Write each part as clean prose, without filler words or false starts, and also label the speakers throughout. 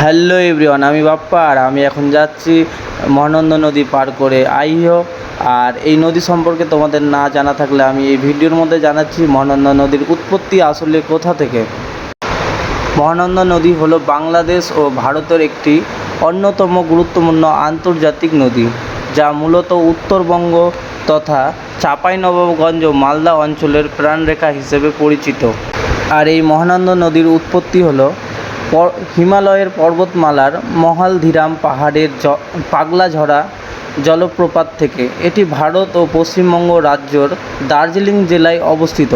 Speaker 1: Hello everyone, আমি বাপ্পা আর আমি এখন যাচ্ছি মহানন্দা নদী পার করে আইহো। আর এই নদী সম্পর্কে তোমাদের না জানা থাকলে আমি এই ভিডিওর মধ্যে জানাচ্ছি মহানন্দা নদীর উৎপত্তি আসলে কোথা থেকে। মহানন্দা নদী হলো বাংলাদেশ ও ভারতের একটি অন্যতম গুরুত্বপূর্ণ আন্তর্জাতিক নদী, যা মূলত উত্তরবঙ্গ তথা চাঁপাইনবাবগঞ্জ ও মালদা অঞ্চলের প্রাণরেখা হিসেবে পরিচিত। আর এই মহানন্দা নদীর উৎপত্তি হলো হিমালয়ের পর্বতমালার মহালধীরাম পাহাড়ের পাগলাঝরা জলপ্রপাত থেকে। এটি ভারত ও পশ্চিমবঙ্গ রাজ্যর দার্জিলিং জেলায় অবস্থিত।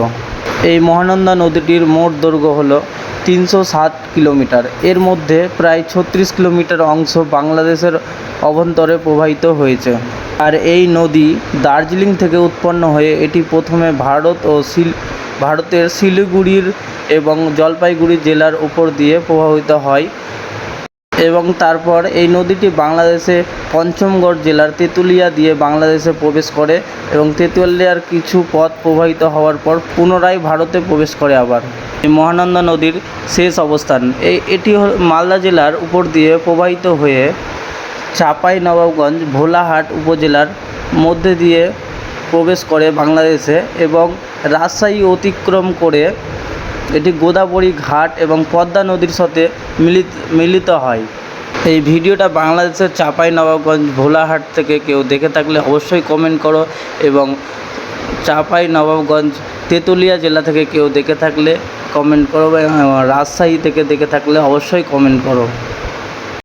Speaker 1: এই মহানন্দা নদীটির মোট দৈর্ঘ্য হল 307 কিলোমিটার। এর মধ্যে প্রায় 36 কিলোমিটার অংশ বাংলাদেশের অভ্যন্তরে প্রবাহিত হয়েছে। আর এই নদী দার্জিলিং থেকে উৎপন্ন হয়ে এটি প্রথমে ভারতের শিলিগুড়ির এবং জলপাইগুড়ি জেলার উপর দিয়ে প্রবাহিত হয় এবং তারপর এই নদীটি বাংলাদেশে পঞ্চমগড় জেলার তেঁতুলিয়া দিয়ে বাংলাদেশে প্রবেশ করে এবং তেঁতুলিয়ার কিছু পথ প্রবাহিত হওয়ার পর পুনরায় ভারতে প্রবেশ করে। আবার এই মহানন্দা নদীর শেষ অবস্থান এটি মালদা জেলার উপর দিয়ে প্রবাহিত হয়ে চাঁপাইনবাবগঞ্জ ভোলাহাট উপজেলার মধ্যে দিয়ে প্রবেশ করে বাংলাদেশে এবং রাজশাহী অতিক্রম করে এটি গোদাবরী ঘাট এবং পদ্মা নদীর সাথে মিলিত হয়। এই ভিডিওটা বাংলাদেশের চাঁপাইনবাবগঞ্জ ভোলাহাট থেকে কেউ দেখে থাকলে অবশ্যই কমেন্ট করো, এবং চাঁপাইনবাবগঞ্জ তেঁতুলিয়া জেলা থেকে কেউ দেখে থাকলে কমেন্ট করো, এবং রাজশাহী থেকে দেখে থাকলে অবশ্যই কমেন্ট করো।